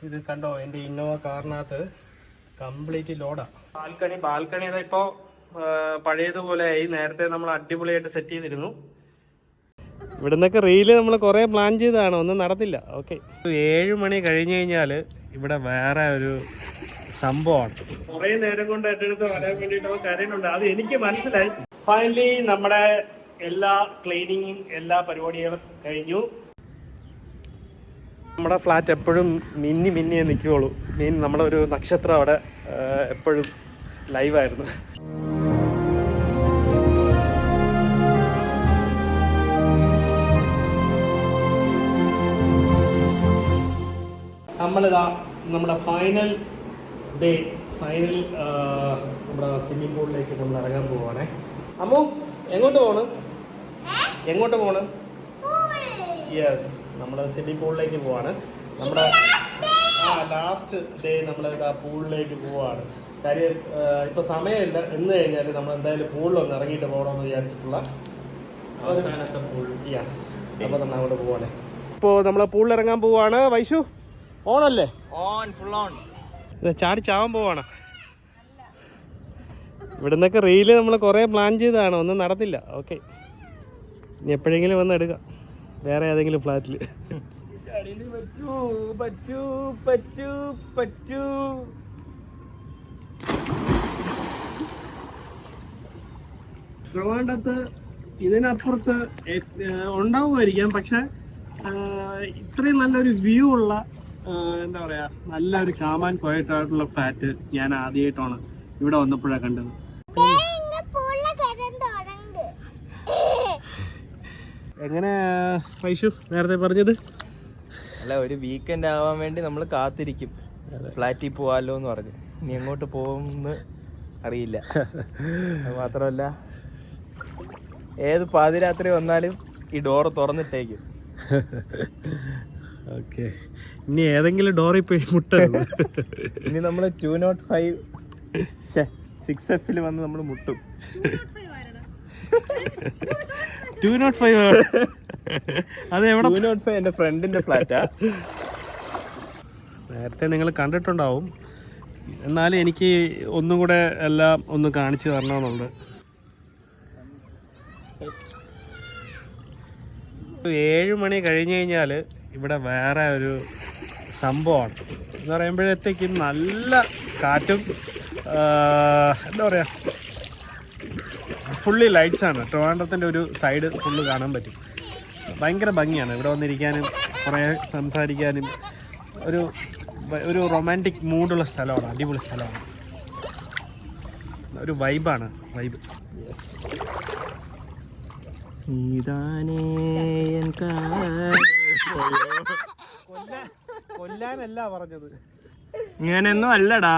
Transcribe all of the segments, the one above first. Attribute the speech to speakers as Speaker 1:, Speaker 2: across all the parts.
Speaker 1: ഇത് കണ്ടോ, എൻ്റെ ഇന്നോവ കാറിനകത്ത് കംപ്ലീറ്റ് ലോഡാ. ബാൽക്കണി ഇപ്പോ പഴയതുപോലെ ആയി. നേരത്തെ നമ്മൾ അടിപൊളിയായിട്ട് സെറ്റ് ചെയ്തിരുന്നു. ഇവിടുന്നൊക്കെ റീല് നമ്മൾ കുറെ പ്ലാൻ ചെയ്തതാണ്, ഒന്നും നടന്നില്ല. ഓക്കെ, 7 മണി കഴിഞ്ഞു കഴിഞ്ഞാൽ ഇവിടെ വേറെ ഒരു സംഭവമാണ്. കുറെ നേരം കൊണ്ട് എൻ്റെ അടുത്ത് വരാൻ വേണ്ടിയിട്ട് കരയുന്നുണ്ട്, അത് എനിക്ക് മനസ്സിലായി. ഫൈനലി നമ്മുടെ എല്ലാ ക്ലീനിങ്ങും എല്ലാ പരിപാടികളും കഴിഞ്ഞു. നമ്മുടെ ഫ്ലാറ്റ് എപ്പോഴും മിന്നി മിന്നിയേ നിൽക്കുകയുള്ളൂ. നമ്മുടെ ഒരു നക്ഷത്രം അവിടെ എപ്പോഴും ലൈവായിരുന്നു. നമ്മളിതാ നമ്മുടെ ഫൈനൽ ഡേ, നമ്മുടെ സ്വിമ്മിംഗ് പൂളിലേക്ക് നമ്മൾ ഇറങ്ങാൻ പോവാണേ. അമ്മു എങ്ങോട്ട് പോണ്? യെസ്, നമ്മൾ സ്വിമ്മിംഗ് പൂളിലേക്ക് പോവാണ്. നമ്മുടെ ലാസ്റ്റ് ഡേ നമ്മളിതാ പൂളിലേക്ക് പോവാണ്. കാര്യം ഇപ്പൊ സമയമില്ല, എന്ന് കഴിഞ്ഞാൽ നമ്മൾ എന്തായാലും പൂളിലൊന്ന് ഇറങ്ങിയിട്ട് പോകണമെന്ന് വിചാരിച്ചിട്ടുള്ള അവസാനത്തെ പൂൾ. യെസ്, അപ്പോൾ നമ്മൾ അങ്ങോട്ട് പോവാണ്. ഇപ്പോൾ നമ്മൾ പൂളിൽ ഇറങ്ങാൻ പോവാണ്. വൈശു ഓണല്ലേ? Full on. ചാടി ചാവാൻ പോവാണ്. ഇവിടുന്നൊക്കെ റീല് നമ്മൾ കുറേ പ്ലാൻ ചെയ്തതാണ്, ഒന്നും നടന്നില്ല. ഓക്കെ, ഇനി എപ്പോഴെങ്കിലും വന്ന് എടുക്കാം വേറെ ഏതെങ്കിലും ഫ്ലാറ്റിൽ. ട്രിവാൻഡ്രത്ത് ഇതിനപ്പുറത്ത് ഉണ്ടാവുമായിരിക്കാം, പക്ഷെ ഇത്രയും നല്ലൊരു വ്യൂ ഉള്ള എന്താ പറയാ, നല്ലൊരു കാമാൻ ക്വയറ്റായിട്ടുള്ള ഫ്ലാറ്റ് ഞാൻ ആദ്യമായിട്ടാണ് ഇവിടെ വന്നപ്പോഴാണ് കണ്ടത്. എങ്ങനെ വൈശു നേരത്തെ പറഞ്ഞത്?
Speaker 2: അല്ല, ഒരു വീക്കെൻഡ് ആവാൻ വേണ്ടി നമ്മൾ കാത്തിരിക്കും, ഫ്ലാറ്റിൽ പോവാലോ എന്ന് പറഞ്ഞു. ഇനി എങ്ങോട്ട് പോകുമെന്ന് അറിയില്ല. അത് മാത്രമല്ല, ഏത് പാതിരാത്രി വന്നാലും ഈ ഡോറ് തുറന്നിട്ടേക്കും.
Speaker 1: ഓക്കെ, ഇനി ഏതെങ്കിലും ഡോറിൽ പോയി മുട്ട.
Speaker 2: ഇനി നമ്മൾ 205 6F വന്ന് നമ്മൾ മുട്ടും.
Speaker 1: 205 അത് എവിടെ?
Speaker 2: 205 എൻ്റെ ഫ്രണ്ടിന്റെ ഫ്ലാറ്റാ.
Speaker 1: നേരത്തെ നിങ്ങൾ കണ്ടിട്ടുണ്ടാവും, എന്നാലും എനിക്ക് ഒന്നും കൂടെ എല്ലാം ഒന്ന് കാണിച്ചു തരണമെന്നുണ്ട്. 7 മണി കഴിഞ്ഞു കഴിഞ്ഞാൽ ഇവിടെ വേറെ ഒരു സംഭവമാണ്. എന്ന് പറയുമ്പോഴത്തേക്കും നല്ല കാറ്റും എന്താ പറയുക, ഫുള്ളി ലൈറ്റ്സാണ്. ട്രിവാൻഡ്രത്തിൻ്റെ ഒരു സൈഡ് ഫുള്ള് കാണാൻ പറ്റും. ഭയങ്കര ഭംഗിയാണ് ഇവിടെ വന്നിരിക്കാനും കുറേ സംസാരിക്കാനും. ഒരു റൊമാൻറ്റിക് മൂഡുള്ള സ്ഥലമാണ്, അടിപൊളി സ്ഥലമാണ്, ഒരു വൈബാണ്. യെസ്, കൊല്ലാനല്ല പറഞ്ഞത്,
Speaker 2: ഇങ്ങനെയൊന്നും അല്ലടാ.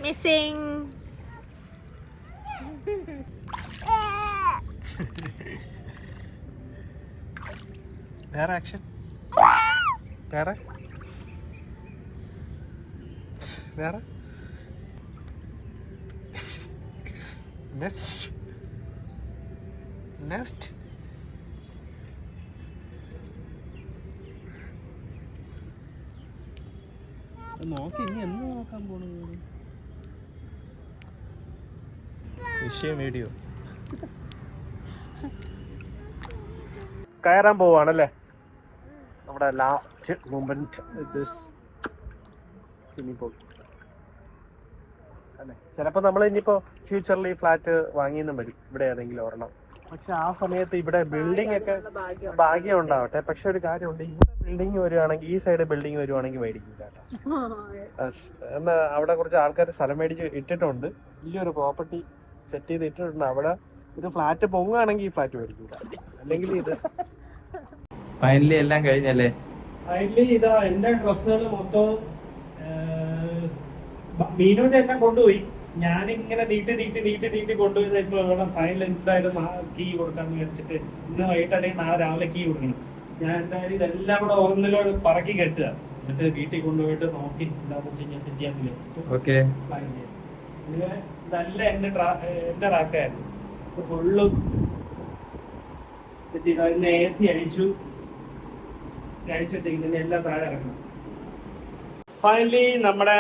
Speaker 3: മിസ്സിംഗ്.
Speaker 1: വേറെ ആക്ഷൻ, വേറെ നെക്സ്റ്റ് നോക്കി. ഇനി എന്ന് നോക്കാൻ പോണു? വിഷയം വീഡിയോ കയറാൻ പോവാണല്ലേ. നമ്മുടെ ലാസ്റ്റ് മൊമെന്റ് സ്വിമ്മിംഗ് പൂൾ അല്ലേ. ചിലപ്പോൾ നമ്മൾ ഇനിയിപ്പോൾ ഫ്യൂച്ചറിൽ ഈ ഫ്ലാറ്റ് വാങ്ങിയെന്നും വരും, ഇവിടെ ഏതെങ്കിലും ഒരെണ്ണം. പക്ഷെ ആ സമയത്ത് ഇവിടെ ബിൽഡിംഗ് ഒക്കെ ഭാഗ്യം ഉണ്ടാവട്ടെ. പക്ഷെ ഒരു കാര്യമുണ്ട്, ഇവിടെ ബിൽഡിംഗ് വരുവാണെങ്കിൽ, ഈ സൈഡ് ബിൽഡിംഗ് വരുവാണെങ്കിൽ മേടിക്കും കേട്ടോ. എന്നാൽ അവിടെ കുറച്ച് ആൾക്കാർ സ്ഥലം മേടിച്ച് ഇട്ടിട്ടുണ്ട്, വലിയൊരു പ്രോപ്പർട്ടി സെറ്റ് ചെയ്ത് ഇട്ടിട്ടുണ്ട്. അവിടെ ഒരു ഫ്ലാറ്റ് പൊങ്ങുകയാണെങ്കിൽ ഈ ഫ്ലാറ്റ് മേടിക്കില്ല, അല്ലെങ്കിൽ ഇത്.
Speaker 2: ഫൈനലി എല്ലാം കഴിഞ്ഞല്ലേ?
Speaker 1: ഫൈനലി ഇതാ എന്റെ ഡ്രസ്സുകൾ മൊത്തം മീനുവിന്റെ എല്ലാം കൊണ്ടുപോയി. ഞാനിങ്ങനെ നീട്ടി കൊണ്ടുപോയത് ഇപ്പൊ ഇവിടെ ഫൈനൽ എന്തായാലും കീ കൊടുക്കാന്ന് വിചാരിച്ചിട്ട് ഇന്ന് വൈകിട്ട് അല്ലെങ്കിൽ നാളെ രാവിലെ കീ കൊടുക്കണം. ഞാൻ എന്തായാലും ഇതെല്ലാം കൂടെ ഒന്നിലോട് പറക്കി കെട്ടുക, എന്നിട്ട് വീട്ടിൽ കൊണ്ടുപോയിട്ട് നോക്കി എന്താന്ന് വെച്ച് കഴിഞ്ഞാൽ സെറ്റ് ചെയ്യാന്ന് വിചാരിച്ചിട്ട്
Speaker 2: ഓക്കെ.
Speaker 1: പ്ലാൻ ചെയ്യാം. ഇങ്ങനെ ഇതല്ല എന്റെ റാക്കായിരുന്നു ഫുള്ളും ഇന്ന് AC അഴിച്ചു വെച്ചിരിക്കുന്നതിന് എല്ലാം താഴെ ഇറങ്ങണം. ഫൈനലി നമ്മുടെ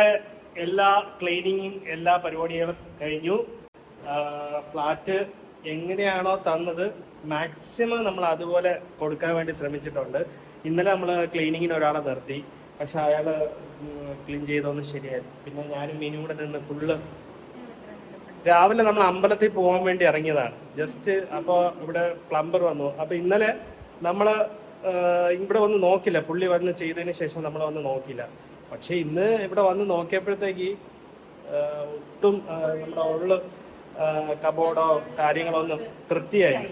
Speaker 1: എല്ലാ ക്ലീനിങ്ങും എല്ലാ പരിപാടികളും കഴിഞ്ഞു. ഫ്ലാറ്റ് എങ്ങനെയാണോ തന്നത് മാക്സിമം നമ്മൾ അതുപോലെ കൊടുക്കാൻ വേണ്ടി ശ്രമിച്ചിട്ടുണ്ട്. ഇന്നലെ നമ്മൾ ക്ലീനിങ്ങിന് ഒരാളെ നിർത്തി, പക്ഷെ അയാൾ ക്ലീൻ ചെയ്തൊന്നും ശരിയായിരുന്നു. പിന്നെ ഞാനും മീനും കൂടെ നിന്ന് ഫുള്ള് രാവിലെ നമ്മൾ അമ്പലത്തിൽ പോകാൻ വേണ്ടി ഇറങ്ങിയതാണ് ജസ്റ്റ്. അപ്പോൾ ഇവിടെ പ്ലംബർ വന്നു. അപ്പോൾ ഇന്നലെ നമ്മൾ ഇവിടെ വന്ന് നോക്കില്ല, പുള്ളി വന്ന് ചെയ്തതിന് ശേഷം നമ്മൾ വന്ന് നോക്കില്ല. പക്ഷെ ഇന്ന് ഇവിടെ വന്ന് നോക്കിയപ്പോഴത്തേക്ക് ഒട്ടും നമ്മുടെ ഉള്ള കബോർഡോ കാര്യങ്ങളോ ഒന്നും തൃപ്തിയായി.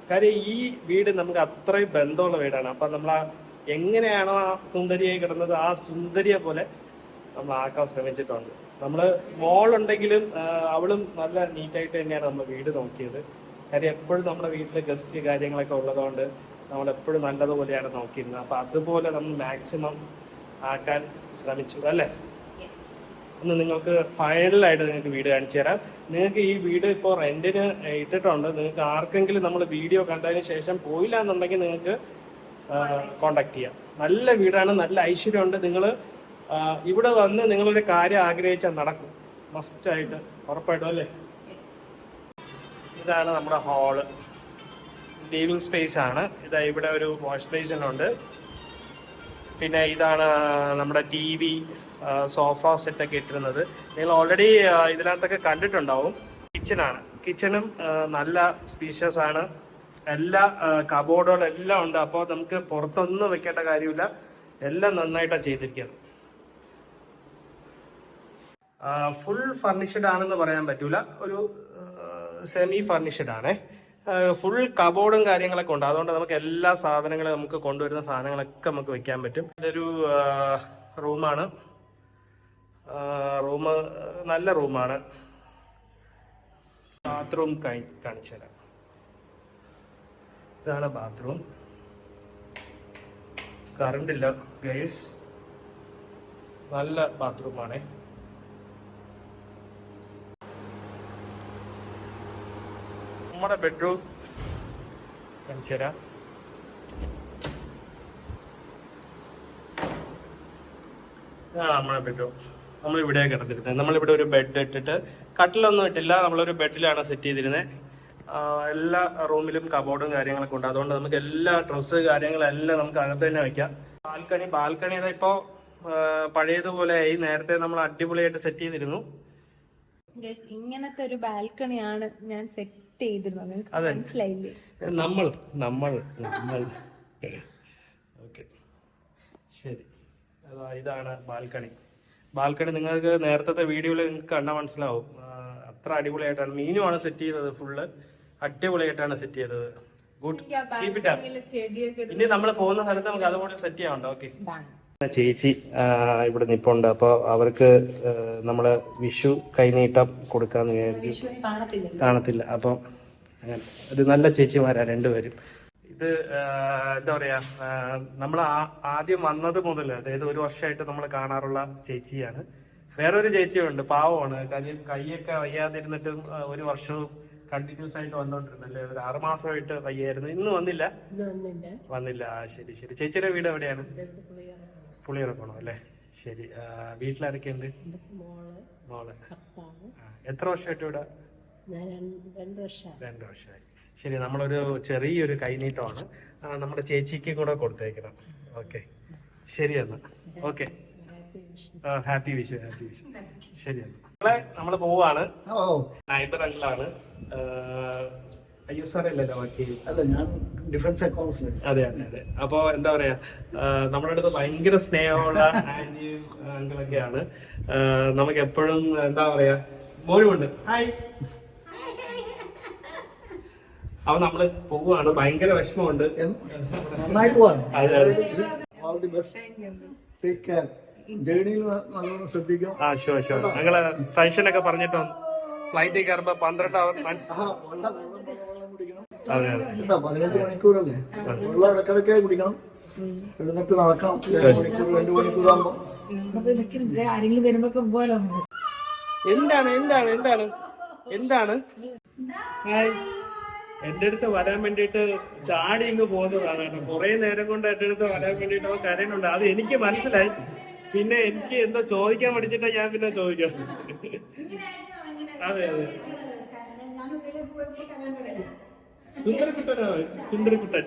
Speaker 1: കാര്യം ഈ വീട് നമുക്ക് അത്രയും ബന്ധമുള്ള വീടാണ്. അപ്പൊ നമ്മൾ എങ്ങനെയാണോ ആ സുന്ദരിയായി കിടന്നത് ആ സുന്ദരിയെ പോലെ നമ്മൾ ആക്കാൻ ശ്രമിച്ചിട്ടുണ്ട്. നമ്മള് മോളുണ്ടെങ്കിലും അവളും നല്ല നീറ്റായിട്ട് തന്നെയാണ് നമ്മൾ വീട് നോക്കിയത്. കാര്യം എപ്പോഴും നമ്മുടെ വീട്ടില് ഗസ്റ്റ് കാര്യങ്ങളൊക്കെ ഉള്ളതുകൊണ്ട് നമ്മൾ എപ്പോഴും നല്ലതുപോലെയാണ് നോക്കിയിരുന്നത്. അപ്പൊ അതുപോലെ നമ്മൾ മാക്സിമം ആക്കാൻ ശ്രമിച്ചു അല്ലേ. ഒന്ന് നിങ്ങൾക്ക് ഫൈനലായിട്ട് നിങ്ങൾക്ക് വീട് കാണിച്ചു തരാം. നിങ്ങൾക്ക് ഈ വീട് ഇപ്പോൾ റെന്റിന് ഇട്ടിട്ടുണ്ട്. നിങ്ങൾക്ക് ആർക്കെങ്കിലും നമ്മൾ വീഡിയോ കണ്ടതിന് ശേഷം പോയില്ല എന്നുണ്ടെങ്കിൽ നിങ്ങൾക്ക് കോണ്ടാക്ട് ചെയ്യാം. നല്ല വീടാണ്, നല്ല ഐശ്വര്യമുണ്ട്. നിങ്ങൾ ഇവിടെ വന്ന് നിങ്ങളൊരു കാര്യം ആഗ്രഹിച്ചാൽ നടക്കും, മസ്റ്റായിട്ട്, ഉറപ്പായിട്ടും അല്ലേ. ഇതാണ് നമ്മുടെ ഹാള്, ലിവിങ് സ്പേസ് ആണ്. ഇതാ ഇവിടെ ഒരു വാഷ് ബേസിൻ ഉണ്ട്. പിന്നെ ഇതാണ് നമ്മുടെ TV, സോഫ സെറ്റൊക്കെ ഇട്ടിരുന്നത്. നിങ്ങൾ ഓൾറെഡി ഇതിനകത്തൊക്കെ കണ്ടിട്ടുണ്ടാവും. കിച്ചണാണ്. കിച്ചണും നല്ല സ്പീഷ്യസ് ആണ്. എല്ലാ കബോർഡുകളെല്ലാം ഉണ്ട്. അപ്പോൾ നമുക്ക് പുറത്തൊന്നും വെക്കേണ്ട കാര്യമില്ല, എല്ലാം നന്നായിട്ടാണ് ചെയ്തിരിക്കുന്നത്. ഫുൾ ഫർണിഷ്ഡ് ആണെന്ന് പറയാൻ പറ്റൂല, ഒരു സെമി ഫർണിഷ്ഡ് ആണേ. ഫുൾ കബോർഡും കാര്യങ്ങളൊക്കെ ഉണ്ട്. അതുകൊണ്ട് നമുക്ക് എല്ലാ സാധനങ്ങളും, നമുക്ക് കൊണ്ടുവരുന്ന സാധനങ്ങളൊക്കെ നമുക്ക് വെക്കാൻ പറ്റും. ഇതൊരു റൂമാണ്. റൂം നല്ല റൂമാണ്. ബാത്റൂം കാണിച്ചു തരാം. ഇതാണ് ബാത്റൂം. കറണ്ട് ഇല്ല ഗൈസ്, നല്ല ബാത്റൂമാണ്. നമ്മുടെ ബെഡ്റൂം കാണിച്ചു തരാം. നമ്മുടെ ബെഡ്റൂം നമ്മൾ ഇവിടെ കിടന്നിരുന്നത്. നമ്മളിവിടെ ഒരു ബെഡ് ഇട്ടിട്ട്, കട്ടിലൊന്നും ഇട്ടില്ല, നമ്മളൊരു ബെഡിലാണ് സെറ്റ് ചെയ്തിരുന്നത്. എല്ലാ റൂമിലും കബോർഡും കാര്യങ്ങളൊക്കെ ഉണ്ട്. അതുകൊണ്ട് നമുക്ക് എല്ലാ ഡ്രസ്സ് കാര്യങ്ങളെല്ലാം നമുക്ക് അകത്ത് തന്നെ വെക്കാം. ബാൽക്കണി ഇപ്പോ പഴയതുപോലെ ആയി. നേരത്തെ നമ്മൾ അടിപൊളിയായിട്ട് സെറ്റ് ചെയ്തിരുന്നു.
Speaker 3: ഇങ്ങനത്തെ ഒരു ബാൽക്കണിയാണ് ഞാൻ സെറ്റ് ചെയ്തിരുന്നത്. മനസ്സിലായില്ലേ?
Speaker 1: നമ്മൾ ഓക്കെ, ശരി. ഇതാണ് ബാൽക്കണി. നിങ്ങൾക്ക് നേരത്തെ വീഡിയോയിൽ നിങ്ങൾക്ക് കണ്ടാൽ മനസ്സിലാവും. അത്ര അടിപൊളിയായിട്ടാണ്. മീനുമാണ് സെറ്റ് ചെയ്തത്. ഫുള്ള് അടിപൊളിയായിട്ടാണ് സെറ്റ് ചെയ്തത്. Good, keep it up. ഇനി നമ്മൾ പോകുന്ന സ്ഥലത്ത് നമുക്ക് അതുപോലെ സെറ്റ് ചെയ്യാനുണ്ട്. ഓക്കെ. ചേച്ചി ഇവിടെ നിപ്പുണ്ട്. അപ്പോൾ അവർക്ക് നമ്മള് വിഷു കൈനീട്ടം കൊടുക്കാന്ന് വിചാരിച്ചു. കാണത്തില്ല. അപ്പം അങ്ങനെ ഒരു നല്ല ചേച്ചിമാരാ രണ്ടുപേരും. ഇത് എന്താ പറയാ, നമ്മൾ ആദ്യം വന്നത് മുതൽ, അതായത് ഒരു വർഷമായിട്ട് നമ്മൾ കാണാറുള്ള ചേച്ചിയാണ്. വേറൊരു ചേച്ചിയുണ്ട്, പാവമാണ്. കാര്യം കൈയൊക്കെ വയ്യാതിരുന്നിട്ടും ഒരു വർഷവും കണ്ടിന്യൂസ് ആയിട്ട് വന്നോണ്ടിരുന്നല്ലേ. ഒരു 6 മാസമായിട്ട് വയ്യായിരുന്നു. ഇന്ന് വന്നില്ല. ശരി. ചേച്ചിയുടെ വീട് എവിടെയാണ്? പുളിയിറക്കണോ അല്ലേ? ശരി. വീട്ടിലാരൊക്കെ ഉണ്ട്? മോള്. എത്ര വർഷമായിട്ട് ഇവിടെ? 2 വർഷമായി. ശരി. നമ്മളൊരു ചെറിയൊരു കൈനീട്ടമാണ് നമ്മുടെ ചേച്ചിക്ക് കൂടെ കൊടുത്തേക്കണം. ഓക്കെ, ശരി എന്നാ. Okay, happy Vishu. ശരി എന്നാ. നമ്മള് പോവാണ്. നൈബർ അങ്കിളാണ്. ISR അല്ലല്ലോ വക്കീൽ?
Speaker 4: അല്ല, ഞാൻ ഡിഫൻസ് അക്കൗണ്ട്സ്.
Speaker 1: അതെ. അപ്പൊ എന്താ പറയാ, നമ്മുടെ അടുത്ത് ഭയങ്കര സ്നേഹമുള്ള ആന്റിയും അങ്കിളൊക്കെയാണ്. നമുക്ക് എപ്പോഴും എന്താ പറയാ, മോനുമുണ്ട്. ഹായ്. അപ്പൊ നമ്മള് പോവാണ്. ഭയങ്കര വിഷമമുണ്ട്.
Speaker 4: നന്നായിട്ട് പോവാൻ. All the best. Take care. ജേർണിയിൽ നല്ലോണം ശ്രദ്ധിക്കാം.
Speaker 1: ഷുവർ. ഞങ്ങള് സജഷൻ ഒക്കെ പറഞ്ഞിട്ട് ഫ്ലൈറ്റിൽ കയറുമ്പോ 12 അവർ അതെ അതെ
Speaker 4: 15 മണിക്കൂറല്ലേ, വെള്ളം ഇടക്കിടക്ക് കുടിക്കണം, എഴുന്നേറ്റ് നടക്കണം. 2 മണിക്കൂർ ആകുമ്പോ
Speaker 3: ആരെങ്കിലും വരുമ്പോ പോലെ
Speaker 1: എന്താണ് എന്താണ് എന്താണ് എന്താണ് ഹായ്. എന്റെ അടുത്ത് വരാൻ വേണ്ടിട്ട് ചാടി ഇങ്ങ് പോകുന്നതാണ് കേട്ടോ. കുറെ നേരം കൊണ്ട് എന്റെ അടുത്ത് വരാൻ വേണ്ടിട്ട് അവൻ കരയുന്നുണ്ട്. അത് എനിക്ക് മനസ്സിലായി. പിന്നെ എനിക്ക് എന്തോ ചോദിക്കാൻ പഠിച്ചിട്ടാ ഞാൻ പിന്നെ ചോദിക്കാം. അതെ അതെ സുന്ദരക്കുട്ടനോ സുന്ദരക്കുട്ടൻ.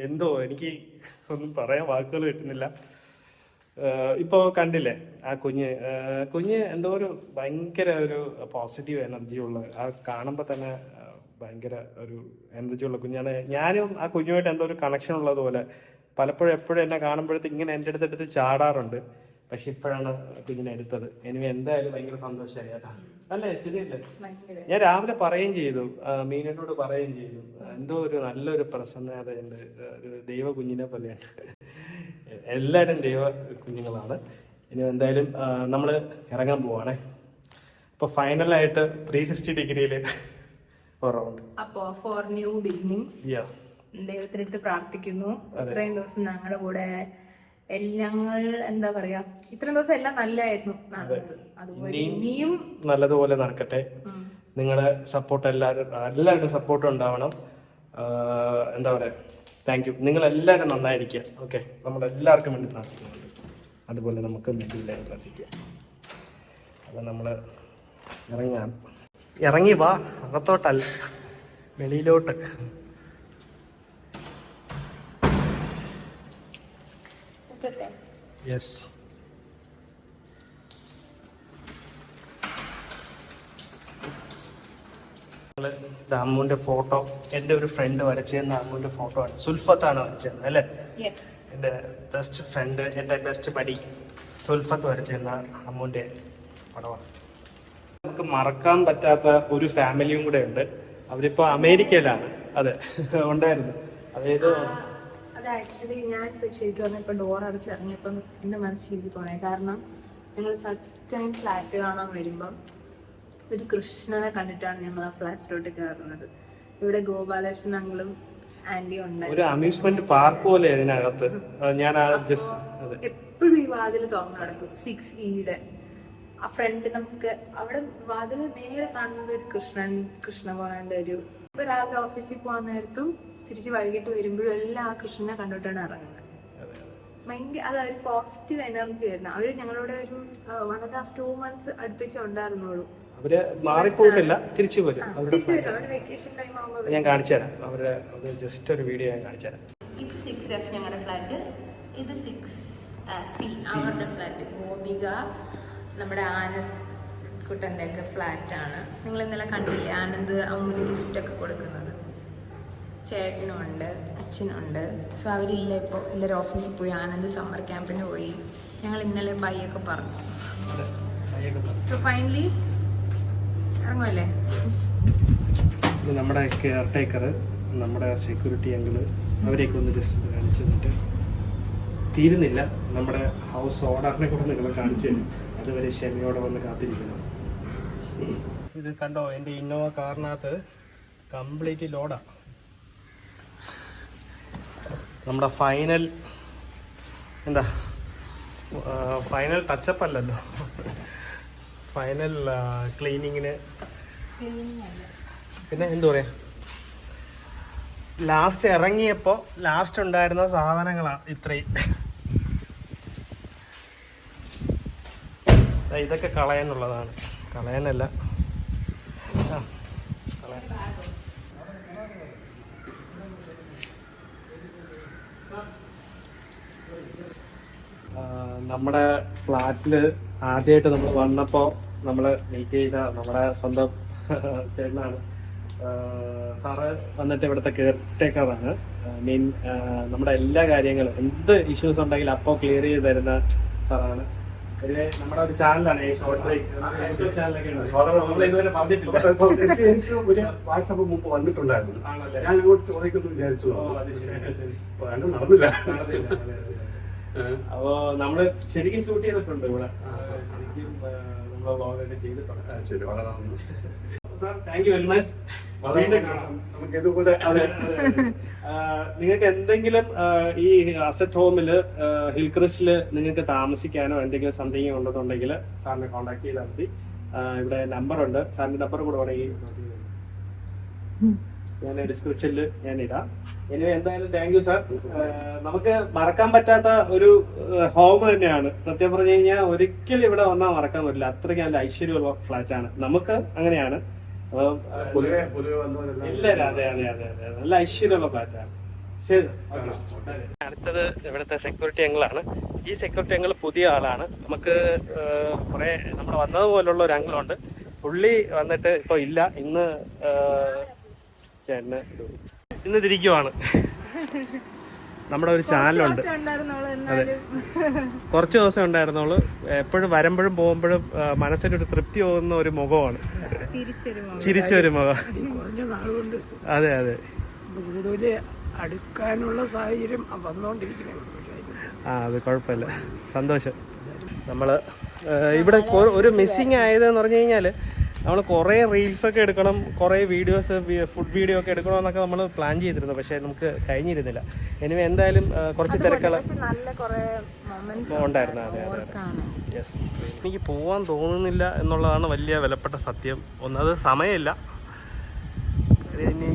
Speaker 1: എന്തോ എനിക്ക് ഒന്നും പറയാൻ വാക്കുകൾ കിട്ടുന്നില്ല. ഇപ്പോ കണ്ടില്ലേ ആ കുഞ്ഞ് എന്തോ ഒരു ഭയങ്കര ഒരു പോസിറ്റീവ് എനർജി ഉള്ള, ആ കാണുമ്പോ തന്നെ ഭയങ്കര ഒരു എനർജി ഉള്ള കുഞ്ഞാണ്. ഞാനും ആ കുഞ്ഞുമായിട്ട് എന്തോ ഒരു കണക്ഷൻ ഉള്ളതുപോലെ പലപ്പോഴും എപ്പോഴും എന്നെ കാണുമ്പോഴത്തേക്ക് ഇങ്ങനെ എൻ്റെ അടുത്തെടുത്ത് ചാടാറുണ്ട്. പക്ഷെ ഇപ്പോഴാണ് കുഞ്ഞിനെ എടുത്തത്. എനിക്ക് എന്തായാലും ഭയങ്കര സന്തോഷമായി കേട്ടാ. അല്ലേ, ശരിയല്ലേ? ഞാൻ രാവിലെ പറയുകയും ചെയ്തു, മീനോട് പറയുകയും ചെയ്തു, എന്തോ ഒരു നല്ലൊരു പ്രസന്നത ഉണ്ട്, ഒരു ദൈവ കുഞ്ഞിനെ പോലെയാണ്. എല്ലാവരും ദൈവ കുഞ്ഞുങ്ങളാണ്. ഇനി എന്തായാലും നമ്മൾ ഇറങ്ങാൻ പോവാണേ. ഇപ്പൊ ഫൈനലായിട്ട് 360 ഡിഗ്രിയിൽ റൗണ്ട്.
Speaker 3: അപ്പോ ഫോർ ന്യൂ ബിഗിനിങ്സ് ദൈവത്തിനടുത്ത് പ്രാർത്ഥിക്കുന്നു. ഇത്രയും ദിവസം ഞങ്ങളുടെ കൂടെ ഞങ്ങൾ എന്താ പറയാ, ഇത്രയും ദിവസം എല്ലാം നല്ലതായിരുന്നു. അതുപോലെ ഇനിയും
Speaker 1: നല്ലതുപോലെ നടക്കട്ടെ. നിങ്ങളുടെ സപ്പോർട്ട് എല്ലാവരുടെ സപ്പോർട്ടും ഉണ്ടാവണം. എന്താ പറയാ, താങ്ക് യു. നിങ്ങൾ എല്ലാവരും നന്നായിരിക്കുക. ഓക്കെ, നമ്മളെല്ലാവർക്കും വേണ്ടി പ്രാർത്ഥിക്കുന്നുണ്ട്. അതുപോലെ നമുക്ക് വേണ്ടി എല്ലാവരും പ്രാർത്ഥിക്കുക. അപ്പം നമ്മൾ ഇറങ്ങി വാ, അകത്തോട്ടല്ല വെളിയിലോട്ട്. യെസ്, അമ്മുവിന്റെ ഫോട്ടോ എന്റെ ഒരു ഫ്രണ്ട് വരച്ചെന്ന അമ്മുവിന്റെ ഫോട്ടോ ആണ്. സുൽഫത്താണ് വരച്ചത് അല്ലേ? എന്റെ ബെസ്റ്റ് ഫ്രണ്ട്, എന്റെ ബെസ്റ്റ് ബഡി സുൽഫത്ത് വരച്ചെന്ന അമ്മുവിന്റെ പടമാണ്. നമുക്ക് മറക്കാൻ പറ്റാത്ത ഒരു ഫാമിലിയും കൂടെ ഉണ്ട്. അവരിപ്പോ അമേരിക്കയിലാണ്. അതെ, ഉണ്ടായിരുന്നു. അതായത്
Speaker 3: അത് ആക്ച്വലി ഞാൻ ശരിക്കും പറഞ്ഞപ്പോൾ ഡോർ അടച്ചിറങ്ങിയപ്പം എൻ്റെ മനസ്സിൽ ശരിക്കും തോന്നി. കാരണം ഞങ്ങൾ ഫസ്റ്റ് ടൈം ഫ്ലാറ്റ് കാണാൻ വരുമ്പം ഒരു കൃഷ്ണനെ കണ്ടിട്ടാണ് ഞങ്ങൾ ആ ഫ്ലാറ്റിലോട്ട് കയറുന്നത്. ഇവിടെ ഗോപാലകൃഷ്ണൻ അങ്കിളും ആന്റിയും ഉണ്ടായിരുന്നു.
Speaker 1: ഒരു അമ്യൂസ്മെന്റ് പാർക്ക് പോലെ അതിനകത്ത്. ഞാൻ
Speaker 3: എപ്പോഴും ഈ വാതിൽ തുറന്നു കിടക്കും. 6E ആ ഫ്രണ്ട് നമുക്ക് അവിടെ വാതിൽ നേരെ കാണുന്നത് ഒരു കൃഷ്ണ ഭഗവാന്റെ ഒരു. ഇപ്പൊ രാവിലെ ഓഫീസിൽ പോകാൻ നേരത്തും തിരിച്ച് വൈകിട്ട് വരുമ്പോഴും എല്ലാം ആ കൃഷ്ണനെ കണ്ടിട്ടാണ് ഇറങ്ങുന്നത്. ഭയങ്കര അത് ഒരു പോസിറ്റീവ് എനർജി ആയിരുന്നു. അവര് ഞങ്ങളുടെ ഒരു 1.5-2 months അടുപ്പിച്ചുണ്ടായിരുന്നുള്ളൂ.
Speaker 1: അവര് മാറിപ്പോയിട്ടില്ല, തിരിച്ചു വരും.
Speaker 3: വെക്കേഷൻ ടൈം ആവുമ്പോൾ
Speaker 1: ഞാൻ കാണിച്ചു തരാം. അവരുടെ ജസ്റ്റ് ഒരു വീഡിയോ ഞാൻ കാണിച്ചു തരാം.
Speaker 3: ഇത് 6F ഞങ്ങളുടെ ഫ്ലാറ്റ്, ഇത് 6C അവരുടെ ഫ്ലാറ്റ്. ഗോപിക നമ്മുടെ ആനന്ദ് കുട്ടൻ്റെ ഒക്കെ ഫ്ലാറ്റാണ്. നിങ്ങൾ ഇന്നലെ കണ്ടില്ലേ ആനന്ദ് അമ്മുവിന് ഗിഫ്റ്റൊക്കെ കൊടുക്കുന്നത്. ചേട്ടനും ഉണ്ട്, അച്ഛനുണ്ട്. സോ അവരില്ല ഇപ്പോൾ, എല്ലാവരും ഓഫീസിൽ പോയി. ആനന്ദ് സമ്മർ ക്യാമ്പിന് പോയി. ഞങ്ങൾ ഇന്നലെ ബൈ ഒക്കെ പറഞ്ഞു. സോ ഫൈനലി ഇറങ്ങുമല്ലേ.
Speaker 1: നമ്മുടെ കെയർ ടേക്കർ, നമ്മുടെ സെക്യൂരിറ്റി അങ്കിള്, അവരെയൊക്കെ ഒന്ന് ജസ്റ്റ് കാണിച്ചു തന്നിട്ട് തീരുന്നില്ല. നമ്മുടെ ഹൗസ് ഓർഡറിനെ കൂടെ നിങ്ങളെ കാണിച്ചു തരും. അതുവരെ ക്ഷമയോടെ വന്ന് കാത്തിരിക്കണം. ഇത് കണ്ടോ, എൻ്റെ ഇന്നോവ കാറിനകത്ത് കംപ്ലീറ്റ് ലോഡാ. നമ്മുടെ ഫൈനൽ ടച്ചപ്പ് അല്ലല്ലോ, ഫൈനൽ ക്ലീനിങ്ങിന്. പിന്നെ എന്താ പറയാ, ലാസ്റ്റ് ഇറങ്ങിയപ്പോൾ ലാസ്റ്റ് ഉണ്ടായിരുന്ന സാധനങ്ങളാ ഇത്രയും. ഇതൊക്കെ കളയാനുള്ളതാണ്, കളയാനല്ല നമ്മുടെ ഫ്ലാറ്റില് ആദ്യമായിട്ട് നമ്മൾ വന്നപ്പോൾ നമ്മൾ മീറ്റ് ചെയ്ത നമ്മുടെ സ്വന്തം ചേട്ടനാണ്. സാറ് വന്നിട്ട് ഇവിടുത്തെ കെയർ ടേക്കറാണ്. മീൻ നമ്മുടെ എല്ലാ കാര്യങ്ങളും എന്ത് ഇഷ്യൂസ് ഉണ്ടെങ്കിലും അപ്പോൾ ക്ലിയർ ചെയ്ത് തരുന്ന സാറാണ്. നമ്മുടെ ഒരു ചാനലാണ്
Speaker 4: എനിക്ക് ഒരു വാട്സാപ്പ് മുമ്പ് വന്നിട്ടുണ്ടായിരുന്നു. ഞാൻ അങ്ങോട്ട് ചോദിക്കുന്നു വിചാരിച്ചു, നടന്നില്ല.
Speaker 1: അപ്പോ നമ്മള് ശരിക്കും ഷൂട്ട് ചെയ്തിട്ടുണ്ട് ഇവിടെ. ശരിക്കും നമ്മൾ വ്ളോഗൊക്കെ ചെയ്തിട്ടുണ്ട്.
Speaker 4: ശരി, വളരെ നന്ദി.
Speaker 1: Thank you very much.
Speaker 4: നമുക്ക് ഇതുപോലെ
Speaker 1: നിങ്ങൾക്ക് എന്തെങ്കിലും ഈ അസറ്റ് ഹോമില് ഹിൽക്രിസ്റ്റില് നിങ്ങൾക്ക് താമസിക്കാനോ എന്തെങ്കിലും സംതിങ് ഉണ്ടെന്നുണ്ടെങ്കിൽ സാറിനെ കോൺടാക്ട് ചെയ്താൽ മതി. ഇവിടെ നമ്പർ ഉണ്ട്, സാറിന്റെ നമ്പർ കൂടെ വേണമെങ്കിൽ ഞാൻ ഡിസ്ക്രിപ്ഷനിൽ ഞാൻ ഇടാം. ഇനി എന്തായാലും താങ്ക് യു സാർ. നമുക്ക് മറക്കാൻ പറ്റാത്ത ഒരു ഹോം തന്നെയാണ്. സത്യം പറഞ്ഞു കഴിഞ്ഞാൽ ഒരിക്കലും ഇവിടെ വന്നാൽ മറക്കാൻ പറ്റില്ല. അത്രയ്ക്ക് നല്ല ഐശ്വര്യമുള്ള ഫ്ലാറ്റ് ആണ്. നമുക്ക് അങ്ങനെയാണ്. എല്ലാവരും അതെ അതെ അതെ അതെ നല്ല ഐശ്വര്യമുള്ള ഫ്ലാറ്റാണ്. ശരി, അടുത്തത് ഇവിടുത്തെ സെക്യൂരിറ്റി അങ്കിളാണ്. ഈ സെക്യൂരിറ്റി അങ്കിൾ പുതിയ ആളാണ്. നമുക്ക് കുറെ നമ്മൾ വന്നതുപോലുള്ള ഒരു അങ്കിളുണ്ട്. പുള്ളി വന്നിട്ട് ഇപ്പൊ ഇല്ല. ഇന്ന് ചേട്ടന് ഇന്ന് തിരിക്കുവാണ്. നമ്മുടെ ഒരു ചാനലുണ്ട്. അതെ, കുറച്ച് ദിവസം ഉണ്ടായിരുന്നുള്ളൂ. എപ്പോഴും വരുമ്പോഴും പോകുമ്പോഴും മനസ്സിനൊരു തൃപ്തി പോകുന്ന ഒരു മുഖമാണ്, ചിരിച്ചൊരു മുഖം. അതെ അതെ,
Speaker 5: കൂടുതൽ അടുക്കാനുള്ള സാഹചര്യം വന്നുകൊണ്ടിരിക്കുന്നത്.
Speaker 1: അത് കുഴപ്പമില്ല, സന്തോഷം. നമ്മൾ ഇവിടെ ഒരു മിസ്സിങ് ആയതെന്ന് പറഞ്ഞു കഴിഞ്ഞാൽ നമ്മൾ കുറേ റീൽസൊക്കെ എടുക്കണം, കുറേ വീഡിയോസ് ഫുഡ് വീഡിയോ ഒക്കെ എടുക്കണമെന്നൊക്കെ നമ്മൾ പ്ലാൻ ചെയ്തിരുന്നു. പക്ഷേ നമുക്ക് കഴിഞ്ഞിരുന്നില്ല. എനിവേ എന്തായാലും കുറച്ച് തിരക്കുകൾ ഉണ്ടായിരുന്നു. അതെ അതെ അതെ, യെസ്. എനിക്ക് പോകാൻ തോന്നുന്നില്ല എന്നുള്ളതാണ് വലിയ വിലപ്പെട്ട സത്യം. ഒന്നത് സമയമില്ല, ഇനി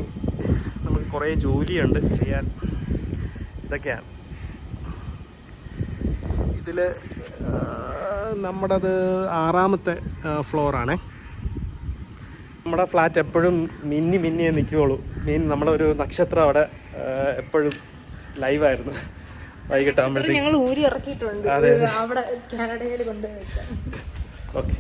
Speaker 1: നമുക്ക് കുറേ ജോലിയുണ്ട് ചെയ്യാൻ. ഇതൊക്കെയാണ് ഇതിൽ നമ്മുടേത് 6ാമത്തെ ഫ്ലോറാണേ. നമ്മുടെ ഫ്ലാറ്റ് എപ്പോഴും മിന്നിയേ നിൽക്കുകയുള്ളൂ. നമ്മുടെ ഒരു നക്ഷത്രം അവിടെ എപ്പോഴും ലൈവായിരുന്നു. വൈകിട്ടാകുമ്പോഴത്തേക്ക്
Speaker 3: ഞങ്ങൾ ഊരി ഇറക്കിയിട്ടുണ്ട് അവിടെ കാനഡയിൽ കൊണ്ടുപോയി.
Speaker 1: ഓക്കെ.